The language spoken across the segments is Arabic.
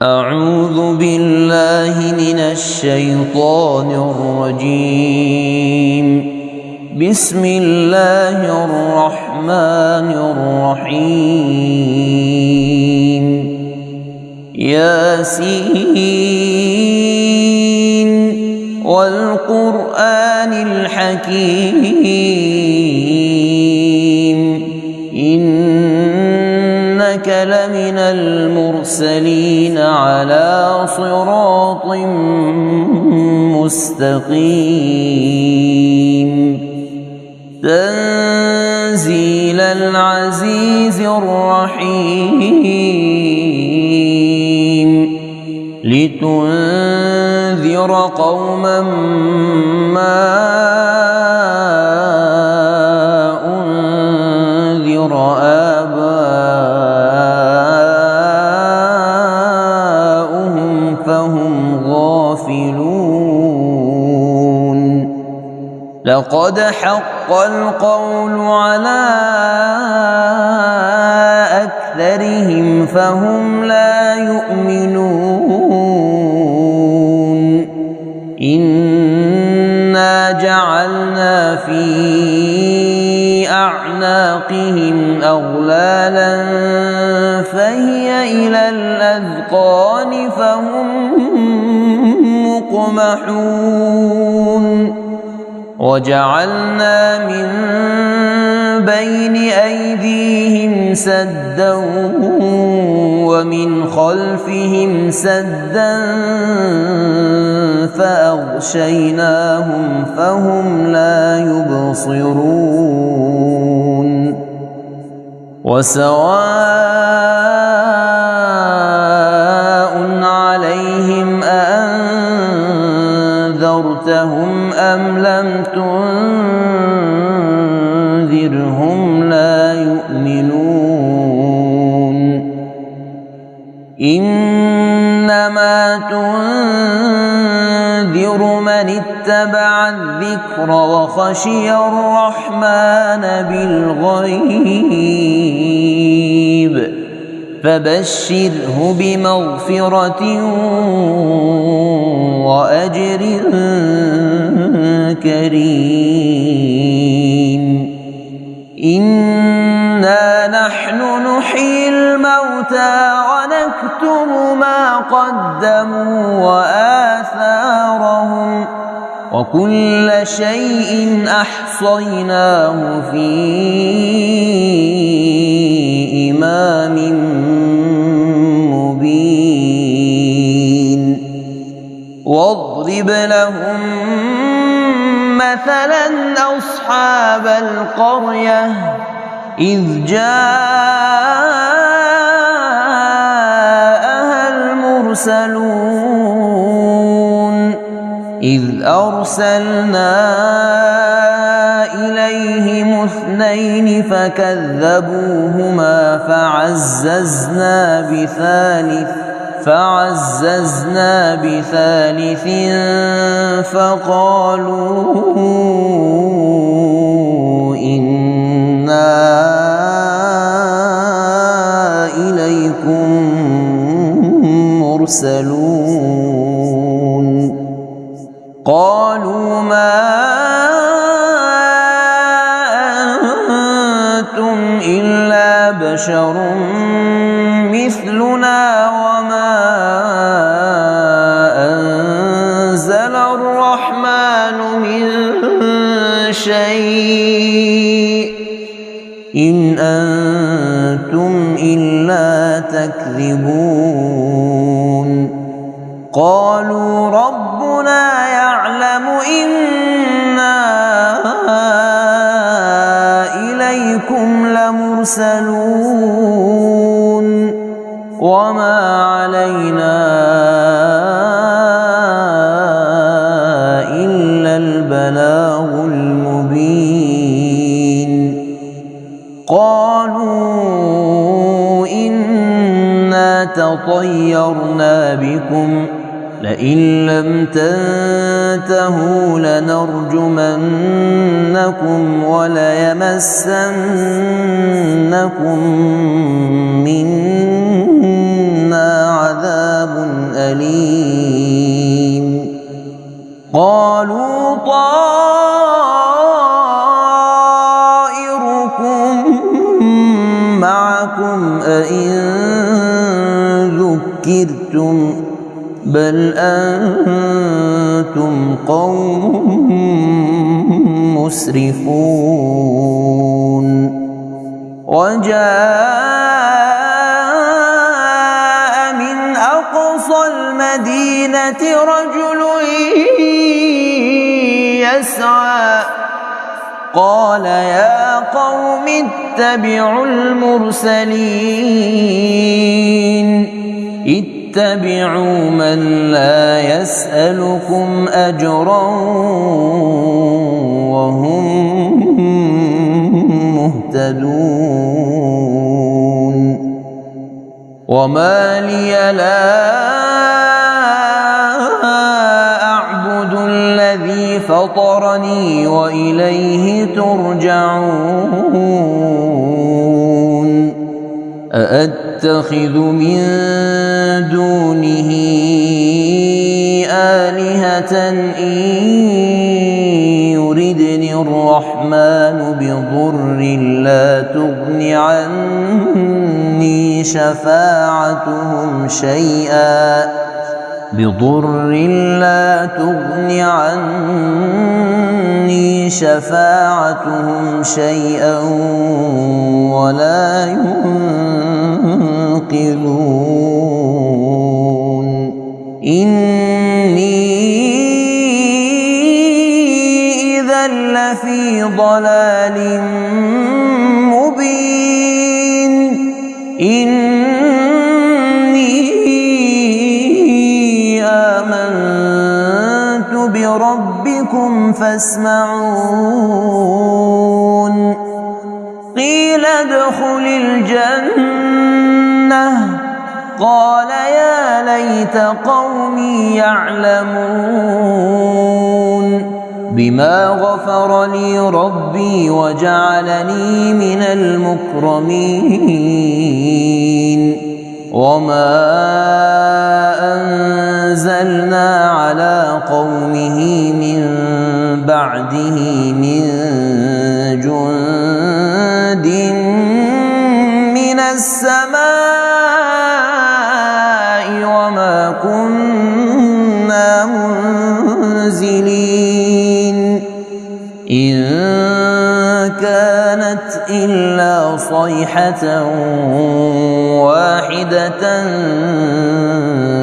أعوذ بالله من الشيطان الرجيم. بسم الله الرحمن الرحيم. ياسين والقرآن الحكيم إنك لمن المرسلين على صراط مستقيم. تنزيل العزيز الرحيم. لتنذر قوما ما أنذر آباؤهم فهم غافلون. لقد حق القول على أكثرهم فهم لا يؤمنون. إنا جعلنا في أعناقهم أغلالا فهي إلى الأذقان فهم مقمحون. وجعلنا من بين أيديهم سدا ومن خلفهم سدا فأغشيناهم فهم لا يبصرون. وسواء عليهم أأنذرتهم أم لم تنذرهم لا يؤمنون. إنما تنذر من اتبع الذكر وخشي الرحمن بالغيب فبشره بمغفرة وأجر كريم. إنا نحن نحيي الموتى ونكتب ما قدموا وآثارهم وكل شيء أحصيناه في إمام مبين. واضرب لهم مثلا أصحاب القرية إذ جاءها المرسلون إذ أرسلنا إليهم اثنين فكذبوهما فعززنا بثالث فقالوا إنا إليكم مرسلون. قالوا ما أنتم إلا بشر مثلنا وما أنزل الرحمن من شيء إن أنتم إلا تكذبون. قالوا ربنا يعلم إنا إليكم لمرسلون وما علينا إلا البلاغ المبين. قالوا إنا تطيرنا بكم لئن لم تنتهوا لنرجمنكم وليمسنكم منا عذاب أليم قالوا طائركم معكم أئن ذكرتم بل أنتم قوم مسرفون وجاء من أقصى المدينة رجل يسعى قال يا قوم اتبعوا المرسلين اتبعوا من لا يسألكم أجرا وهم مهتدون وما لي لا أعبد الذي فطرني وإليه ترجعون أأتخذ من دونه آلهة إن يردني الرحمن بضر لا تغن عني شفاعتهم شيئا ولا ينقذون إني إذا لفي ضلال مبين إني آمنت بربكم فاسمعون قيل ادخل الجنة قال يا ليت قومي يعلمون بما غفر لي ربي وجعلني من المكرمين وما أنزلنا على قومه من بعده من جند من السماء وما كنا منزلين إن كانت إلا صيحة واحدة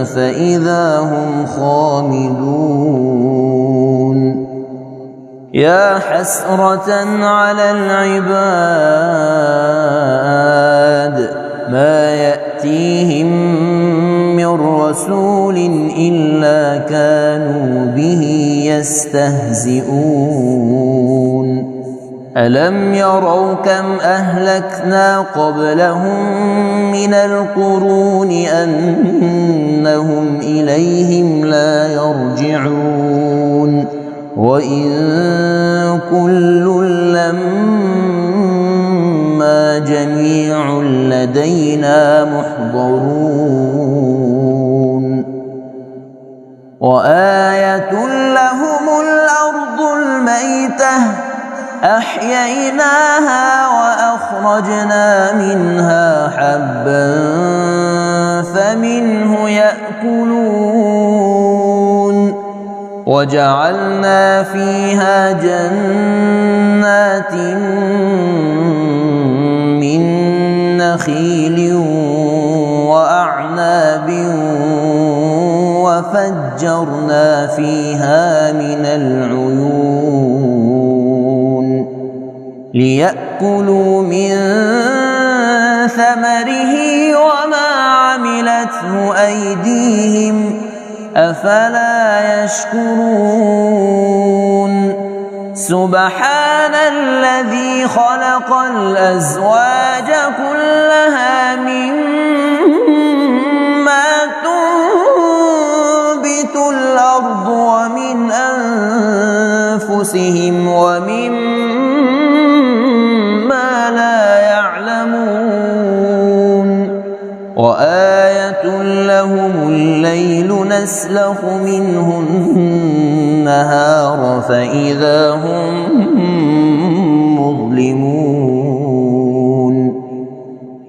فإذا هم خامدون يا حسرة على العباد ما يأتيهم من رسول إلا كانوا به يستهزئون ألم يروا كم أهلكنا قبلهم من القرون أنهم إليهم لا يرجعون وإن كل لما جميع لدينا محضرون وآية لهم الأرض الميتة أحييناها وأخرجنا منها حبا فمنه يأكلون وجعلنا فيها جنات من نخيل وأعناب وفجرنا فيها من العيون ليأكلوا من ثمره وما عملته أيديهم أفلا يشكرون سبحان الذي خلق الأزواج كلها مما تنبت الأرض ومن أنفسهم ومما لا يعلمون وآية لهم الليل نسلخ منه النهار فإذا هم مظلمون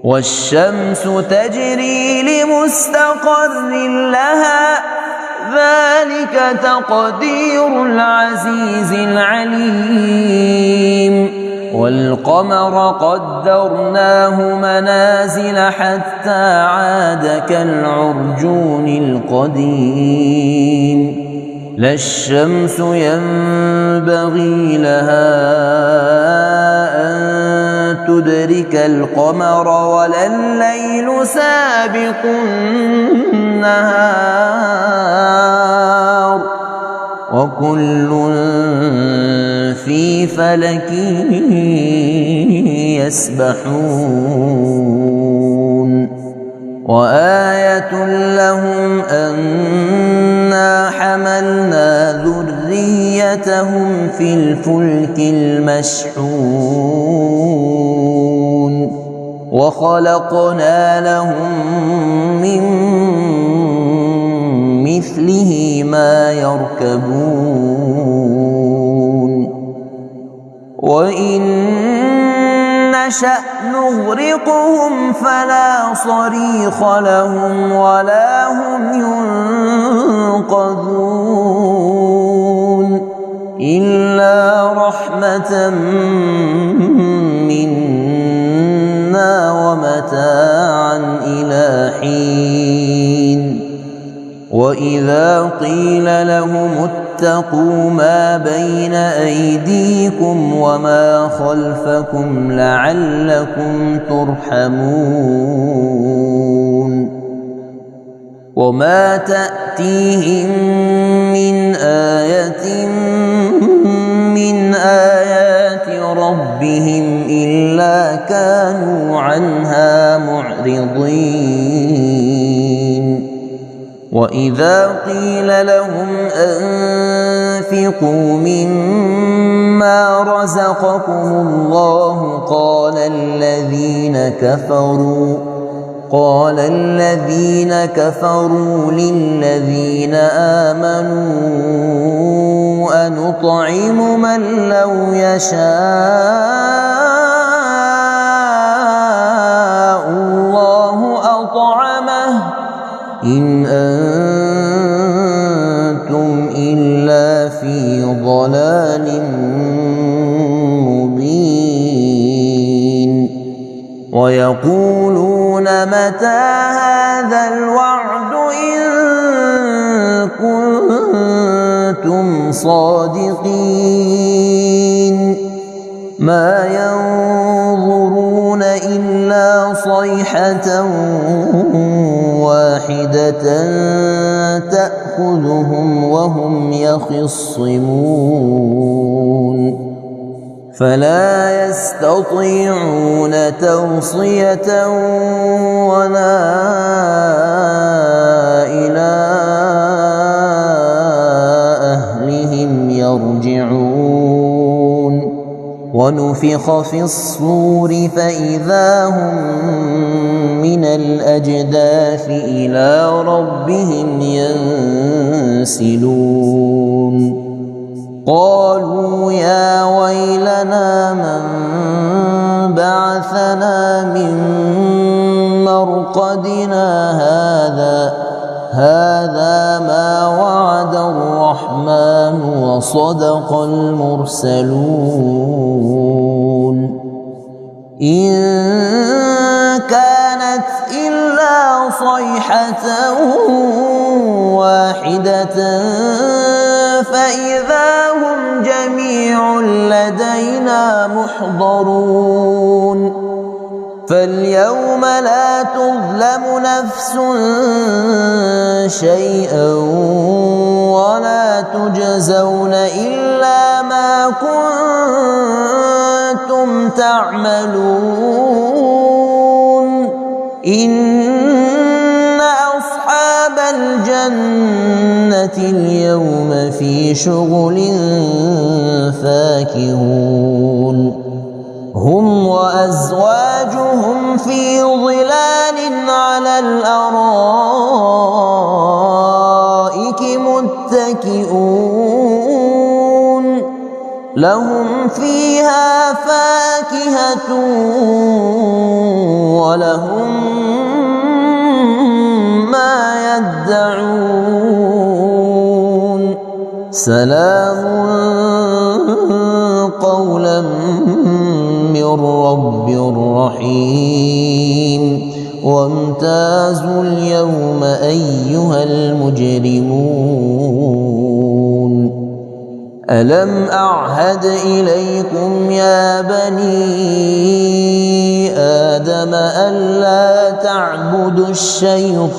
والشمس تجري لمستقر لها ذلك تقدير العزيز العليم والقمر قدرناه منازل حتى عاد كالعرجون القديم لا الشمس ينبغي لها أن تدرك القمر ولا الليل سابق النهار وكل في فلك يسبحون وآية لهم أنا حملنا ذريتهم في الفلك المشحون وخلقنا لهم من مثله ما يركبون وإن نشأ نغرقهم فلا صريخ لهم ولا هم ينقذون إلا رحمة منا ومتاعا إلى حين وإذا قيل لهم اتقوا ما بين أيديكم وما خلفكم لعلكم ترحمون وما تأتيهم من آية من آيات ربهم إلا كانوا عنها معرضين وإذا قيل لهم أنفقوا مما رزقكم الله قال الذين كفروا للذين آمنوا أنطعم من لو يشاء الله أطعمه إن أنتم إلا في ضلال مبين ويقولون متى هذا الوعد إن كنتم صادقين ما ينظرون إلا صيحة واحدة تأخذهم وهم يخصمون فلا يستطيعون توصية ولا إلى أهلهم يرجعون ونفخ في الصور فإذا هم من الأجداث إلى ربهم ينسلون قالوا يا ويلنا من بعثنا من مرقدنا هذا ما وعد الرحمن وصدق المرسلون إن كانت إلا صيحة واحدة فإذا هم جميع لدينا محضرون فاليوم لا تظلم نفس شيئا ولا تجزون إلا ما كنتم تعملون إن أصحاب الجنة اليوم في شغل فاكهون هم وأزواجهم في ظلال على الأرائك متكئون لهم فيها فاكهة ولهم ما يدعون سلام قولا من رب رحيم وامتازوا اليوم أيها المجرمون ألم أعهد إليكم يا بني آدم ألا تعبدوا الشيطان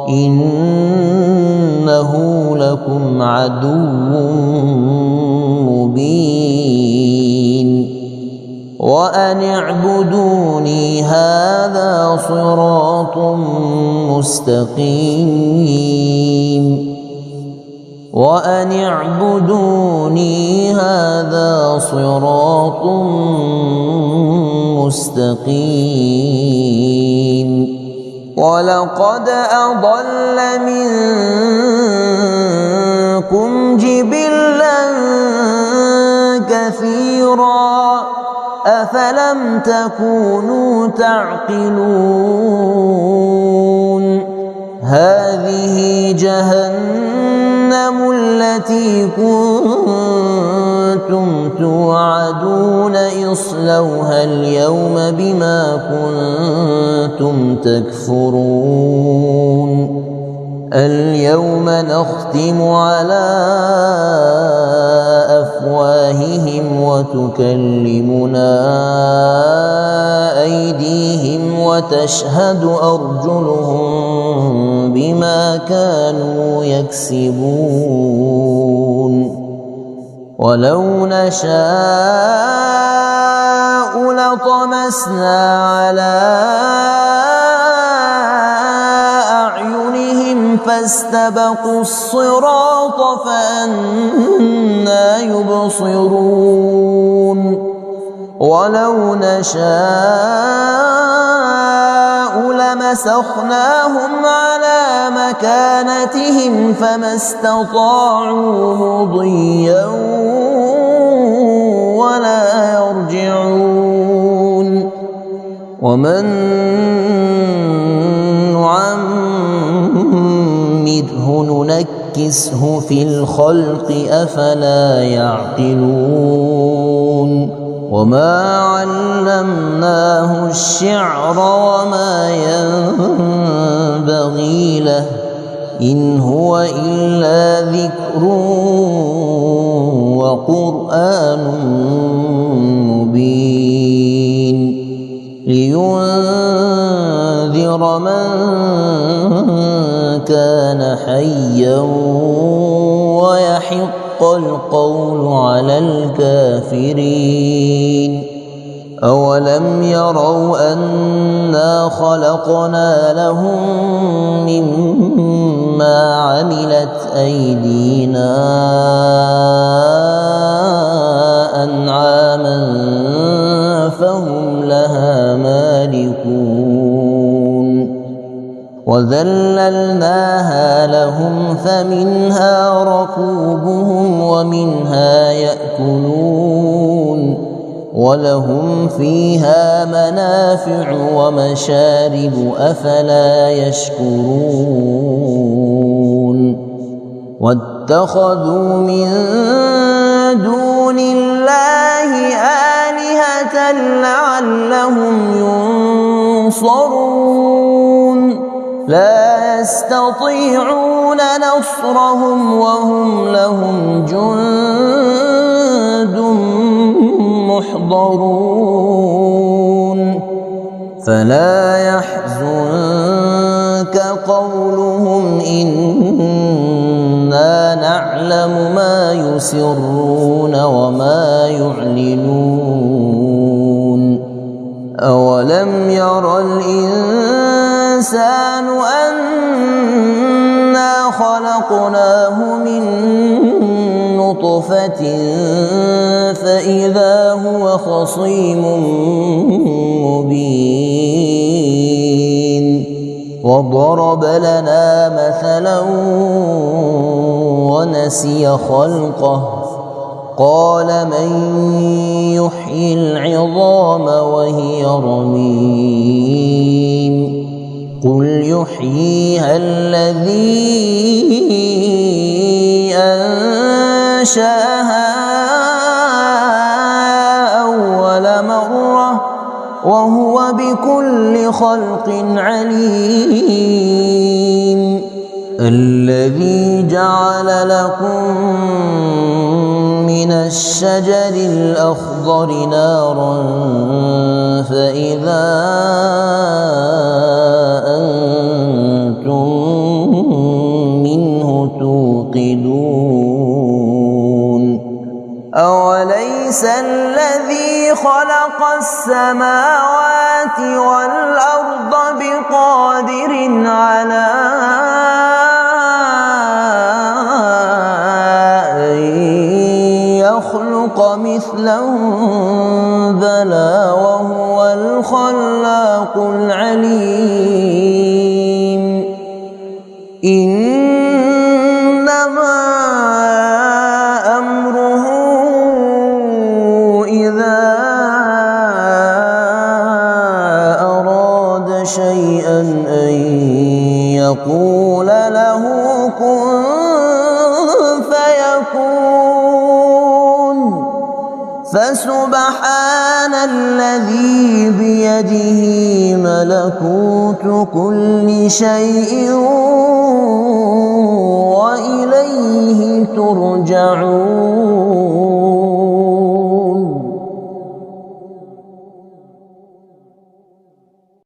إنه لكم عدو مبين وأن اعبدوني هذا صراط مستقيم وأن اعبدوني هذا صراط مستقيم ولقد أضل منكم جبلا كثيرا أفلم تكونوا تعقلون هذه جهنم التي كنتم توعدون اصلوها اليوم بما كنتم تكفرون اليوم نختم على أفواههم وتكلمنا أيديهم وتشهد أرجلهم بما كانوا يكسبون ولو نشاء لطمسنا على أعينهم فاستبقوا الصراط فأنى يبصرون ولو نشاء لمسخناهم على مكانتهم فما استطاعوا مضيا ولا يرجعون ومن نعمره ننكسه في الخلق أفلا يعقلون وما علمناه الشعر وما ينبغي له إن هو إلا ذكر وقرآن مبين لينذر من كان حيا ويحق القول على الكافرين أولم يروا أنا خلقنا لهم مما عملت أيدينا أنعاما فهم لها مالكون وذللناها لهم فمنها ركوبهم ومنها يأكلون ولهم فيها منافع ومشارب أفلا يشكرون واتخذوا من دون الله آلهة لعلهم ينصرون لا يستطيعون نصرهم وهم لهم جند محضرون فلا يحزنك قولهم إنا نعلم ما يسرون وما يعلنون أولم ير الإنسان أنا خلقناه من نطفة فإذا هو خصيم مبين وضرب لنا مثلا ونسي خلقه قال من يحيي العظام وهي رميم قل يحييها الذي أنشأها أول مرة وهو بكل خلق عليم الذي جعل لكم من الشجر الأخضر نارا فإذا أنتم منه توقدون أوليس الذي خلق السماوات والأرض بقادر على أن يخلق مثلهم بلى وهو الخلاق العليم إنما أمره إذا أراد شيئا أن يقول له كن فيكون فسبحان الذي بيده ملكوت كل شيء وإليه ترجعون.